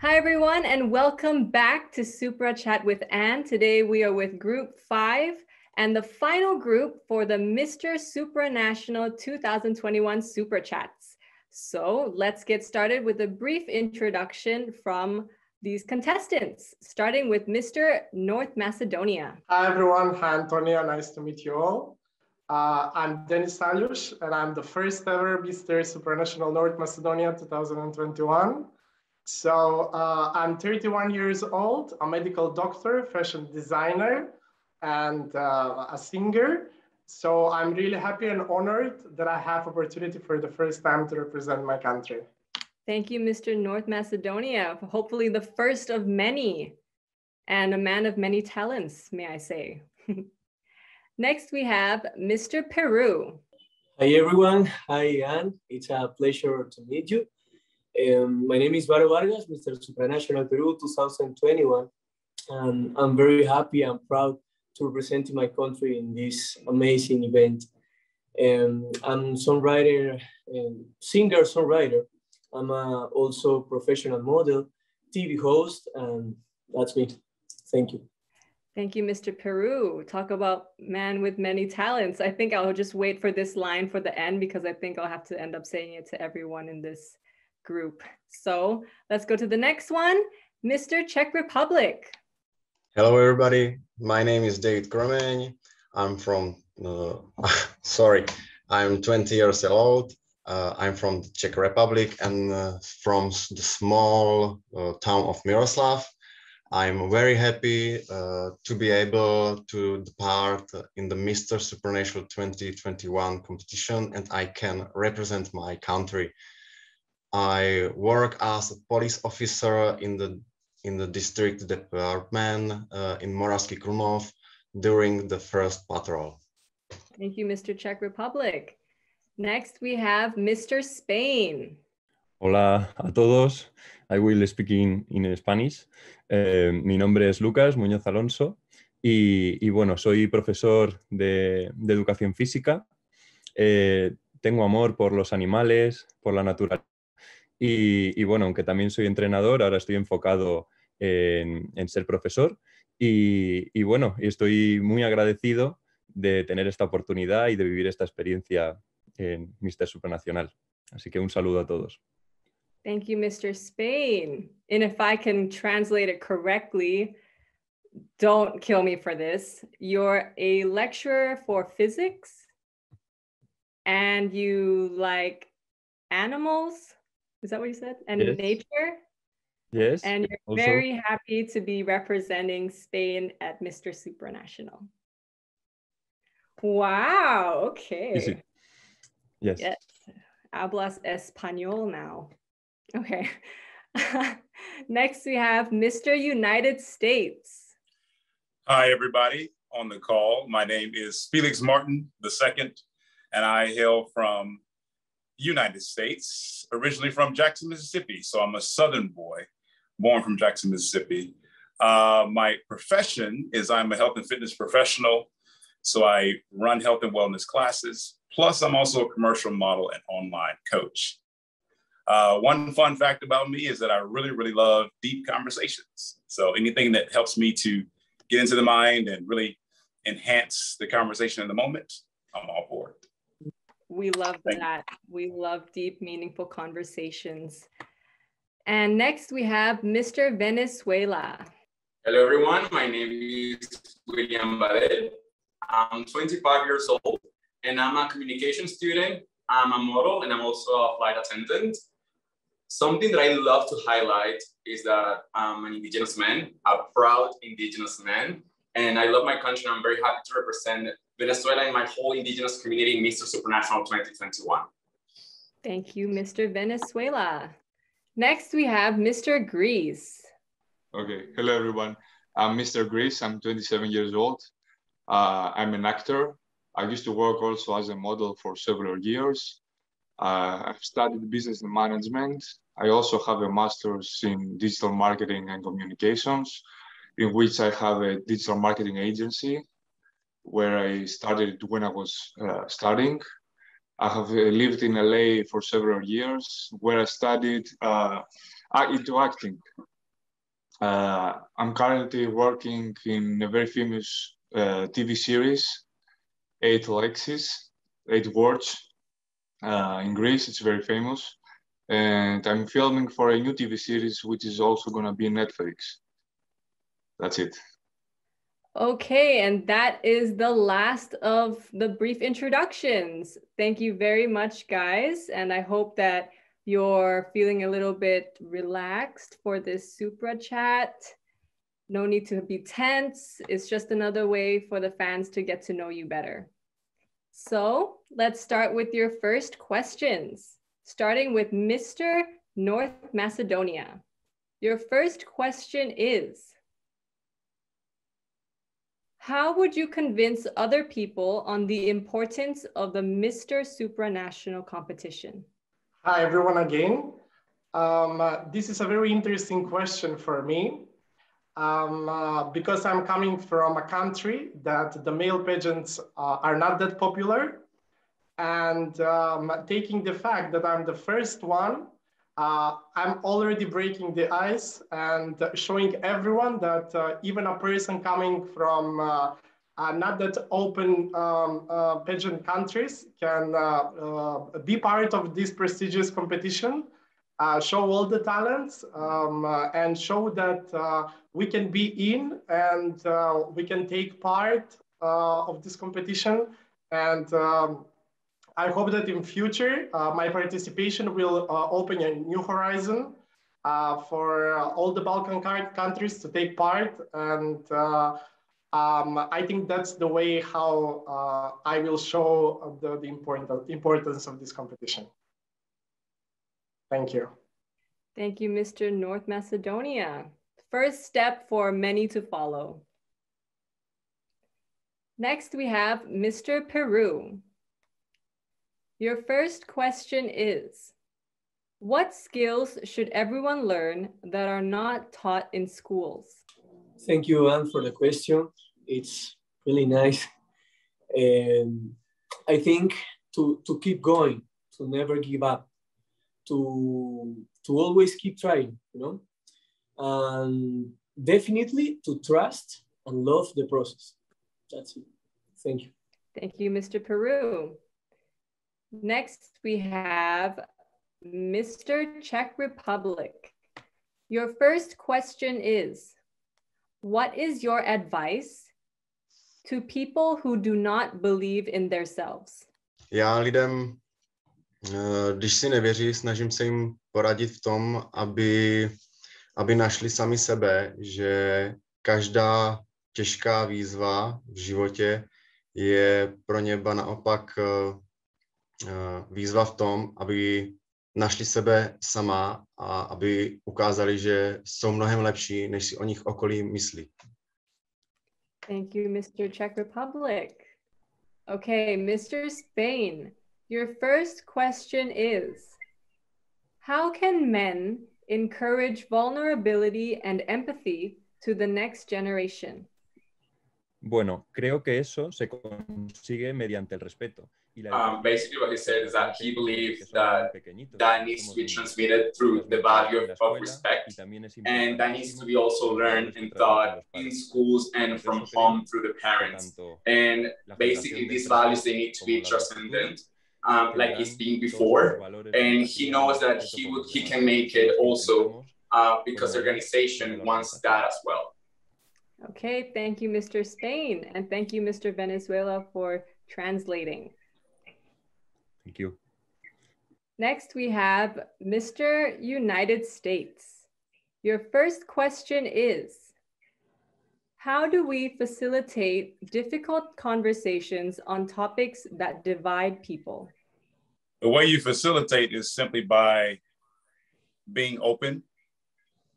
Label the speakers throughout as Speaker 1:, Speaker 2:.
Speaker 1: Hi, everyone, and welcome back to Supra Chat with Anne. Today, we are with Group 5 and the final group for the Mr. Supranational 2021 Super Chats. So let's get started with a brief introduction from these contestants, starting with Mr. North Macedonia.
Speaker 2: Hi, everyone. Hi, Antonia. Nice to meet you all. I'm Denis Salyush, and I'm the first ever Mr. Supranational North Macedonia 2021. So I'm 31 years old, a medical doctor, fashion designer, and a singer. So I'm really happy and honored that I have opportunity for the first time to represent my country.
Speaker 1: Thank you, Mr. North Macedonia. Hopefully the first of many and a man of many talents, may I say. Next, we have Mr. Peru.
Speaker 3: Hi, everyone. Hi, Anne. It's a pleasure to meet you. My name is Varo Vargas, Mr. Supranational Peru 2021. And I'm very happy and proud to represent my country in this amazing event. I'm songwriter, singer-songwriter. I'm also professional model, TV host, and that's me. Thank you.
Speaker 1: Thank you, Mr. Peru. Talk about man with many talents. I think I'll just wait for this line for the end because I think I'll have to end up saying it to everyone in this group. So let's go to the next one, Mr. Czech Republic.
Speaker 4: Hello, everybody. My name is David Kromeň. I'm from, I'm 20 years old. I'm from the Czech Republic and from the small town of Miroslav. I'm very happy to be able to depart in the Mr. Supranational 2021 competition, and I can represent my country. I work as a police officer in the district department in Moravský Krumlov during the first patrol.
Speaker 1: Thank you, Mr. Czech Republic. Next, we have Mr. Spain.
Speaker 5: Hola a todos. I will speak in Spanish. Mi nombre es Lucas Muñoz Alonso y bueno, soy profesor de educación física. Tengo amor por los animales, por la naturaleza y bueno, aunque también soy entrenador, ahora estoy enfocado en ser profesor y bueno, estoy muy agradecido de tener esta oportunidad y de vivir esta experiencia en Mr. Supranacional. Así que un saludo a todos.
Speaker 1: Thank you, Mr. Spain. And if I can translate it correctly, don't kill me for this. You're a lecturer for physics and you like animals. Is that what you said? And
Speaker 5: yes.
Speaker 1: Nature?
Speaker 5: Yes.
Speaker 1: And you're
Speaker 5: also
Speaker 1: very happy to be representing Spain at Mr. Supranational. Wow, okay.
Speaker 5: Easy. Yes.
Speaker 1: Yes. Hablas español now. Okay. Next, we have Mr. United States.
Speaker 6: Hi, everybody on the call. My name is Felix Martin II, and I hail from United States, originally from Jackson, Mississippi. So I'm a Southern boy, born from Jackson, Mississippi. My profession is I'm a health and fitness professional. So I run health and wellness classes. Plus, I'm also a commercial model and online coach. One fun fact about me is that I really love deep conversations. So anything that helps me to get into the mind and really enhance the conversation in the moment, I'm all for it.
Speaker 1: We love that. We love deep, meaningful conversations. And next we have Mr. Venezuela.
Speaker 7: Hello, everyone. My name is William Badel. I'm 25 years old and I'm a communication student. I'm a model and I'm also a flight attendant. Something that I love to highlight is that I'm an Indigenous man, a proud Indigenous man, and I love my country. And I'm very happy to represent Venezuela and my whole Indigenous community in Mr. Supranational 2021.
Speaker 1: Thank you, Mr. Venezuela. Next, we have Mr. Greece.
Speaker 8: Okay, hello, everyone. I'm Mr. Greece. I'm 27 years old. I'm an actor. I used to work also as a model for several years. I've studied business and management. I also have a master's in digital marketing and communications, in which I have a digital marketing agency where I started when I was studying. I have lived in LA for several years where I studied into acting. I'm currently working in a very famous TV series, 8 Lexis, 8 Words. In Greece, it's very famous. And I'm filming for a new TV series, which is also going to be Netflix. That's it.
Speaker 1: Okay, and that is the last of the brief introductions. Thank you very much, guys. And I hope that you're feeling a little bit relaxed for this Supra Chat. No need to be tense. It's just another way for the fans to get to know you better. So let's start with your first questions, starting with Mr. North Macedonia. Your first question is, how would you convince other people on the importance of the Mr. Supranational competition?
Speaker 2: Hi, everyone again. This is a very interesting question for me because I'm coming from a country that the male pageants are not that popular. And taking the fact that I'm the first one, I'm already breaking the ice and showing everyone that even a person coming from not that open pageant countries can be part of this prestigious competition, show all the talents, and show that we can be in and we can take part of this competition. And I hope that in future, my participation will open a new horizon for all the Balkan countries to take part. And I think that's the way how I will show the importance of this competition. Thank you.
Speaker 1: Thank you, Mr. North Macedonia. First step for many to follow. Next, we have Mr. Peru. Your first question is, what skills should everyone learn that are not taught in schools?
Speaker 3: Thank you, Anne, for the question. It's really nice. I think to keep going, to never give up, to always keep trying, you know, and definitely to trust and love the process. That's it. Thank you.
Speaker 1: Thank you, Mr. Peru. Next, we have Mr. Czech Republic. Your first question is, what is your advice to people who do not believe in themselves?
Speaker 4: Já lidem, když si nevěří, snažím se jim poradit v tom, aby našli sami sebe, že každá těžká výzva v životě je pro ně naopak výzva v tom, aby našli sebe sama a aby ukázali, že jsou mnohem lepší, než si o nich okolí myslí.
Speaker 1: Thank you, Mr. Czech Republic. Okay, Mr. Spain, your first question is, how can men encourage vulnerability and empathy to the next generation?
Speaker 5: Bueno, creo que eso se consigue mediante el respeto.
Speaker 7: Basically what he said is that he believes that needs to be transmitted through the value of respect, and that needs to be also learned and taught in schools and from home through the parents. And basically these values, they need to be transcendent, like he's been before, and he knows that he can make it also because the organization wants that as well.
Speaker 1: Okay, thank you, Mr. Spain, and thank you, Mr. Venezuela, for translating.
Speaker 5: Thank you.
Speaker 1: Next, we have Mr. United States. Your first question is, how do we facilitate difficult conversations on topics that divide people?
Speaker 6: The way you facilitate is simply by being open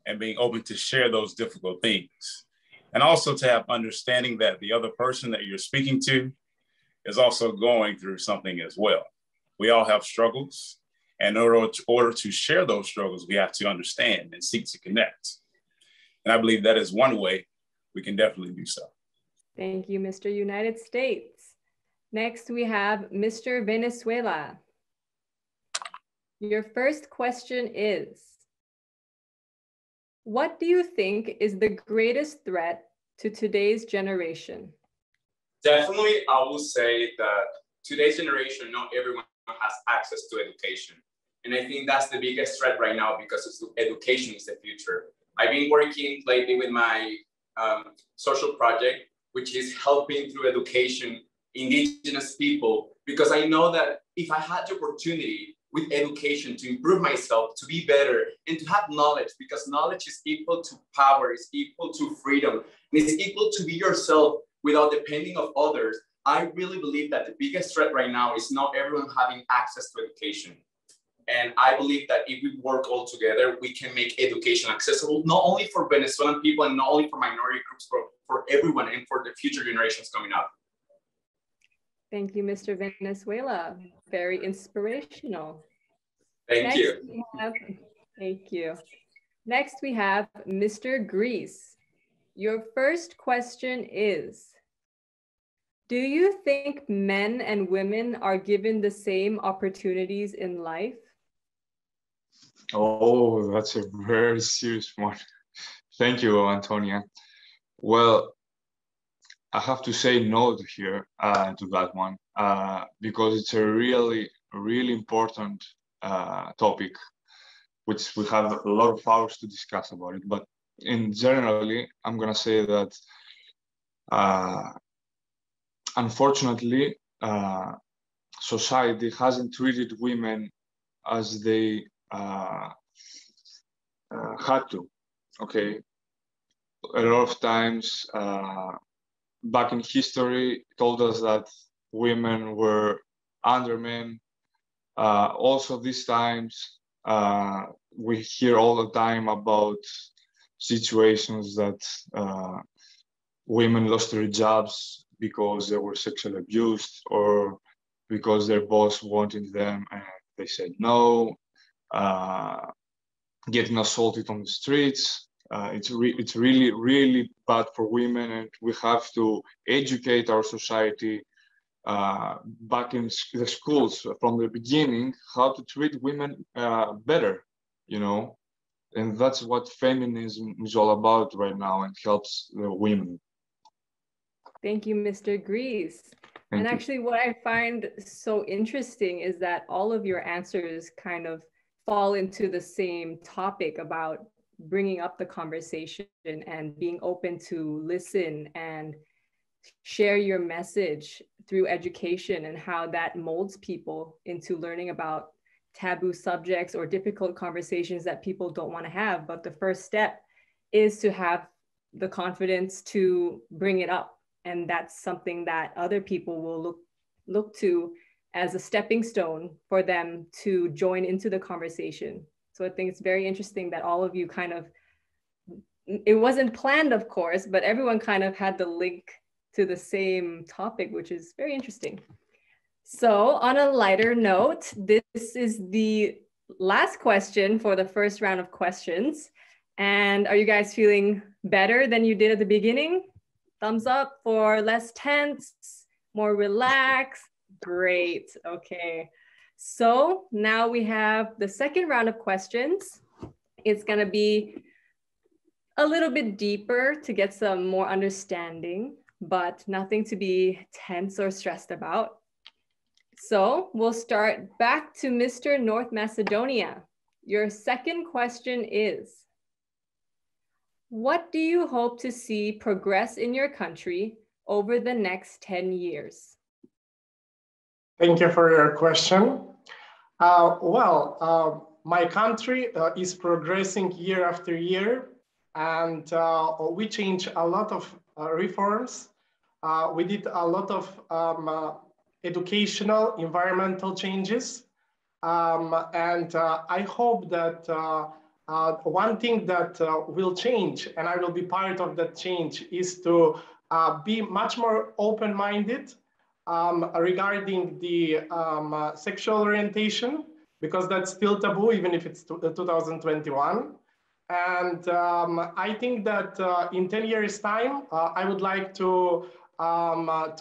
Speaker 6: and being open to share those difficult things. And also to have understanding that the other person that you're speaking to is also going through something as well. We all have struggles, and in order to share those struggles, we have to understand and seek to connect. And I believe that is one way we can definitely do so.
Speaker 1: Thank you, Mr. United States. Next, we have Mr. Venezuela. Your first question is, What do you think is the greatest threat to today's generation?
Speaker 7: Definitely, I will say that today's generation, not everyone has access to education. And I think that's the biggest threat right now because education is the future. I've been working lately with my social project, which is helping through education indigenous people, because I know that if I had the opportunity with education to improve myself, to be better, and to have knowledge, because knowledge is equal to power, is equal to freedom, and is equal to be yourself without depending on others. I really believe that the biggest threat right now is not everyone having access to education. And I believe that if we work all together, we can make education accessible, not only for Venezuelan people and not only for minority groups, but for everyone and for the future generations coming up.
Speaker 1: Thank you, Mr. Venezuela. Very inspirational.
Speaker 7: Thank you.
Speaker 1: Thank you. Next, we have Mr. Greece. Your first question is, do you think men and women are given the same opportunities in life?
Speaker 8: Oh, that's a very serious one. Thank you, Antonia. Well, I have to say no here to that one because it's a really important topic, which we have a lot of hours to discuss about it. But in generally, I'm gonna say that unfortunately, society hasn't treated women as they had to. Okay, a lot of times back in history told us that women were under men. Also these times we hear all the time about situations that women lost their jobs because they were sexually abused or because their boss wanted them and they said no, getting assaulted on the streets. It's really bad for women, and we have to educate our society back in the schools from the beginning how to treat women better, you know, and that's what feminism is all about right now and helps the women.
Speaker 1: Thank you, Mr. Greece. And actually what I find so interesting is that all of your answers kind of fall into the same topic about bringing up the conversation and being open to listen and share your message through education and how that molds people into learning about taboo subjects or difficult conversations that people don't want to have. But the first step is to have the confidence to bring it up. And that's something that other people will look to as a stepping stone for them to join into the conversation. So I think it's very interesting that all of you kind of, it wasn't planned, of course, but everyone kind of had the link to the same topic, which is very interesting. So on a lighter note, this is the last question for the first round of questions. And are you guys feeling better than you did at the beginning? Thumbs up for less tense, more relaxed. Great. Okay. So now we have the second round of questions. It's going to be a little bit deeper to get some more understanding, but nothing to be tense or stressed about. So we'll start back to Mr. North Macedonia. Your second question is, what do you hope to see progress in your country over the next 10 years?
Speaker 2: Thank you for your question. My country is progressing year after year, and we changed a lot of reforms. We did a lot of educational, environmental changes. And I hope that one thing that will change, and I will be part of that change, is to be much more open-minded regarding the sexual orientation, because that's still taboo, even if it's 2021. And I think that in 10 years' time, I would like to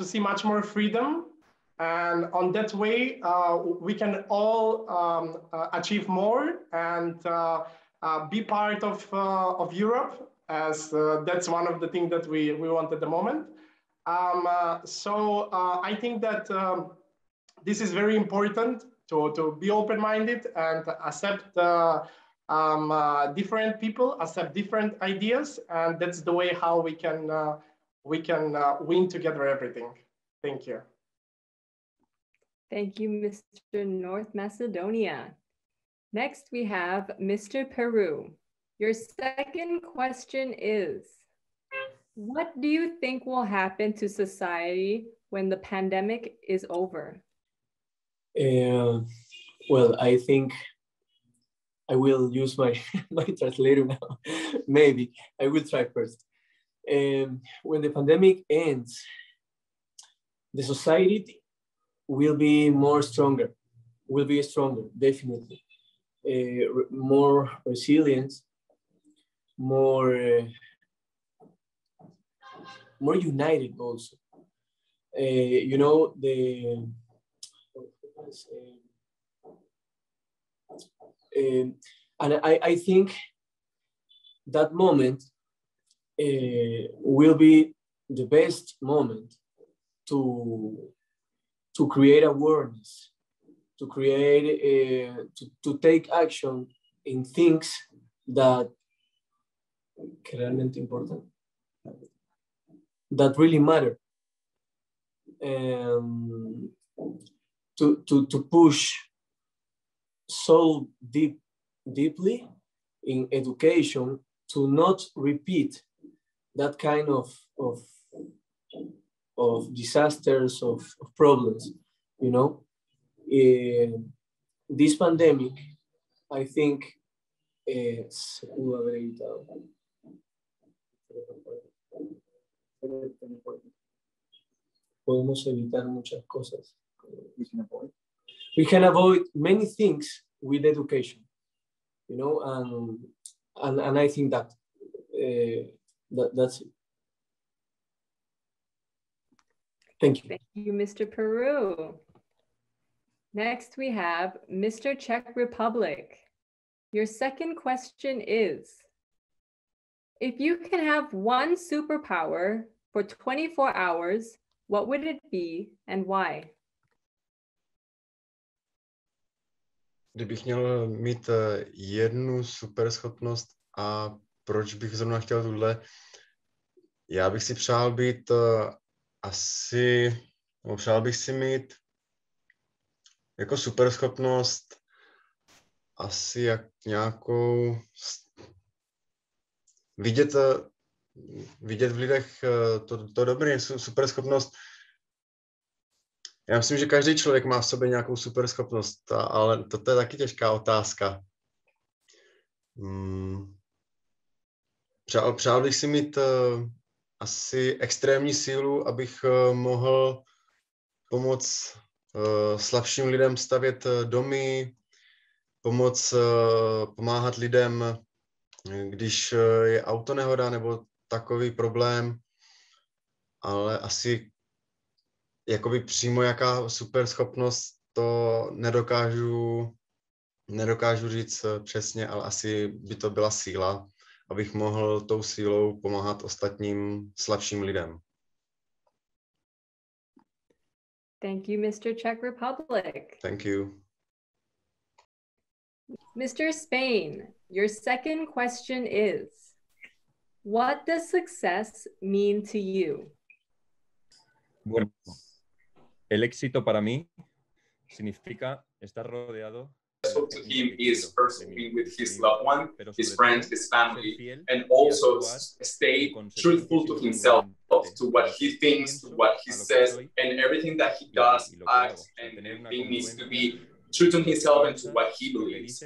Speaker 2: see much more freedom. And on that way, we can all achieve more and be part of Europe, as that's one of the things that we want at the moment. So I think that this is very important to be open-minded and accept different people, accept different ideas, and that's the way how we can win together everything. Thank you.
Speaker 1: Thank you, Mr. North Macedonia. Next, we have Mr. Peru. Your second question is, what do you think will happen to society when the pandemic is over?
Speaker 3: Well, I think I will use my translator now. Maybe I will try first. When the pandemic ends, the society will be stronger, definitely. More resilient, more united also. You know, and I think that moment will be the best moment to create awareness, to create, to take action in things that realmente important, that really matter, to push so deeply in education to not repeat that kind of disasters, of problems, you know. This pandemic, I think, se pudo haber evitado. Podemos evitar muchas cosas. We can avoid many things with education, you know, and I think that that's it. Thank you.
Speaker 1: Thank you, Mr. Peru. Next, we have Mr. Czech Republic. Your second question is, if you can have one superpower for 24 hours, what would it be and why?
Speaker 4: Kdybych měl mít jednu superschopnost a proč bych zrovna chtěl tuhle, já bych si přál být přál bych si mít jako superschopnost asi jak nějakou vidět v lidech to dobré, superschopnost. Já myslím, že každý člověk má v sobě nějakou superschopnost, ale to je taky těžká otázka. Přál bych si mít asi extrémní sílu, abych mohl pomoct slabším lidem stavět domy, pomáhat lidem, když je autonehoda nebo takový problém, ale asi jakoby přímo jaká superschopnost, to nedokážu říct přesně, ale asi by to byla síla, abych mohl tou sílou pomáhat ostatním slabším lidem.
Speaker 1: Thank you, Mr. Czech Republic.
Speaker 4: Thank you.
Speaker 1: Mr. Spain, your second question is, what does success mean to you?
Speaker 5: Bueno, el éxito para mí significa estar rodeado.
Speaker 7: To him is first being with his loved one, his friends, his family, and also stay truthful to himself, to what he thinks, to what he says, and everything that he does, acts, and everything needs to be true to himself and to what he believes.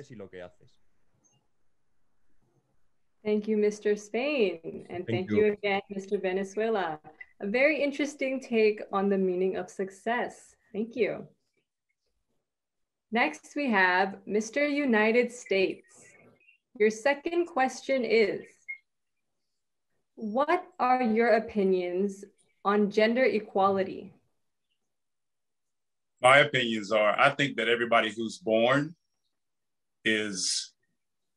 Speaker 1: Thank you, Mr. Spain, and thank you again, Mr. Venezuela. A very interesting take on the meaning of success. Thank you. Next, we have Mr. United States. Your second question is, what are your opinions on gender equality?
Speaker 6: My opinions are, I think that everybody who's born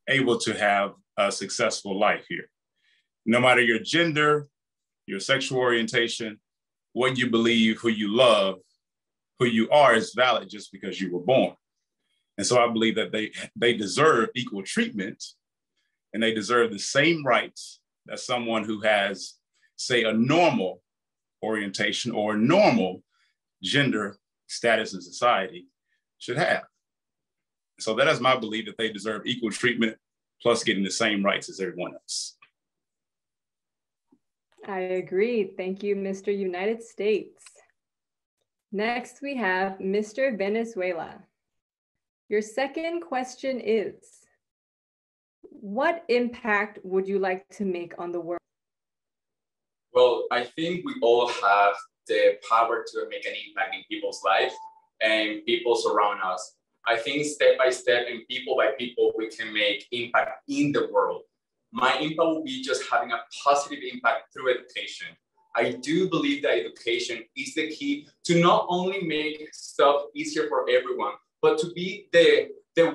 Speaker 6: able to have a successful life here. No matter your gender, your sexual orientation, what you believe, who you love, who you are is valid just because you were born. And so I believe that they deserve equal treatment, and they deserve the same rights that someone who has, say, a normal orientation or a normal gender status in society should have. So that is my belief, that they deserve equal treatment plus getting the same rights as everyone else.
Speaker 1: I agree. Thank you, Mr. United States. Next, we have Mr. Venezuela. Your second question is, what impact would you like to make on the world?
Speaker 7: Well, I think we all have the power to make an impact in people's life and people surround us. I think step by step and people by people, we can make impact in the world. My impact will be just having a positive impact through education. I do believe that education is the key to not only make stuff easier for everyone, but to be the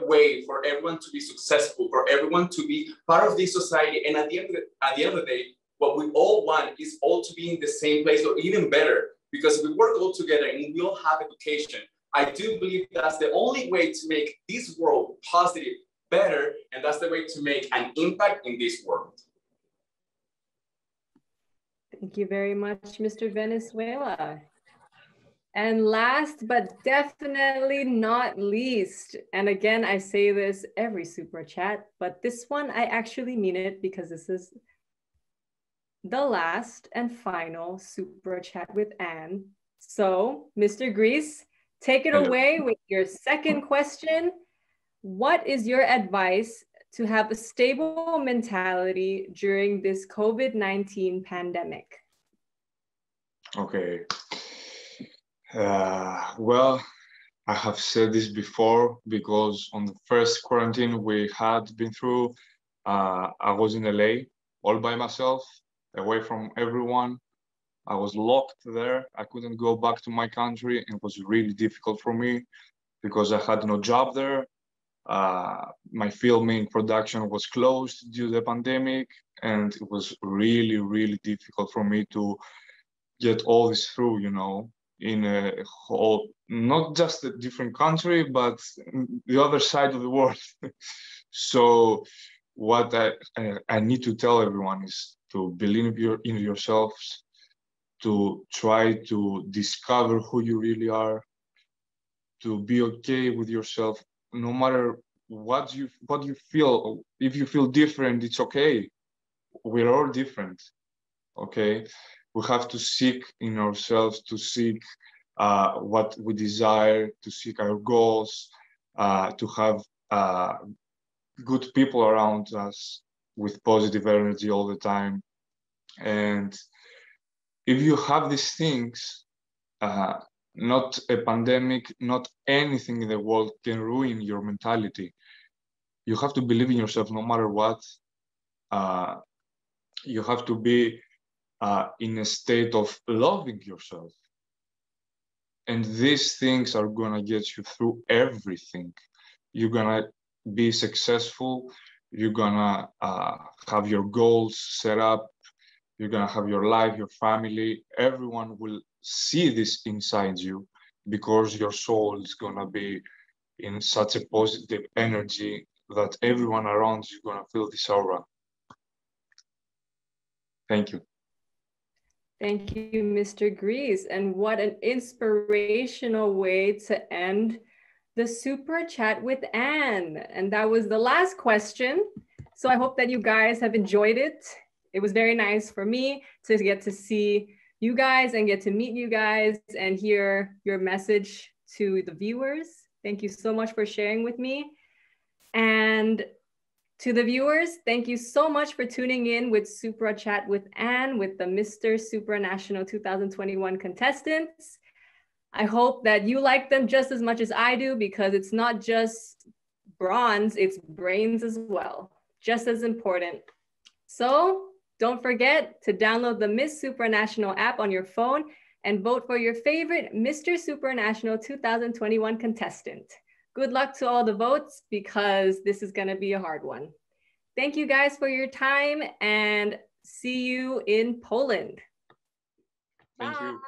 Speaker 7: way for everyone to be successful, for everyone to be part of this society. And at the end of the day, what we all want is all to be in the same place or even better, because we work all together and we all have education. I do believe that's the only way to make this world positive, better, and that's the way to make an impact in this world.
Speaker 1: Thank you very much, Mr. Venezuela. And last but definitely not least, and again, I say this every Super Chat, but this one, I actually mean it because this is the last and final Super Chat with Anne. So, Mr. Grease, take it away with your second question. What is your advice to have a stable mentality during this COVID-19 pandemic?
Speaker 8: Okay. Well, I have said this before because on the first quarantine we had been through, I was in LA all by myself, away from everyone. I was locked there. I couldn't go back to my country. It was really difficult for me because I had no job there. My filming production was closed due to the pandemic, and it was really, really difficult for me to get all this through, you know, in a whole, not just a different country, but the other side of the world. So what I need to tell everyone is to believe in yourselves, to try to discover who you really are, to be okay with yourself, no matter what you feel. If you feel different, it's okay. We're all different, okay? We have to seek in ourselves, to seek what we desire, to seek our goals, to have good people around us with positive energy all the time. And if you have these things, not a pandemic, not anything in the world can ruin your mentality. You have to believe in yourself no matter what. You have to be in a state of loving yourself. And these things are gonna get you through everything. You're gonna be successful. You're gonna have your goals set up. You're gonna have your life, your family. Everyone will see this inside you because your soul is gonna be in such a positive energy that everyone around you is gonna feel this aura. Thank you.
Speaker 1: Thank you, Mr. Grease. And what an inspirational way to end the Super Chat with Anne. And that was the last question. So I hope that you guys have enjoyed it. It was very nice for me to get to see you guys and get to meet you guys and hear your message to the viewers. Thank you so much for sharing with me. And to the viewers, thank you so much for tuning in with Supra Chat with Anne with the Mr. Supranational 2021 contestants. I hope that you like them just as much as I do, because it's not just bronze, it's brains as well, just as important. So don't forget to download the Miss Supranational app on your phone and vote for your favorite Mr. Supranational 2021 contestant. good luck to all the votes because this is going to be a hard one. Thank you guys for your time and see you in Poland.
Speaker 8: Thank
Speaker 1: Bye.
Speaker 8: you.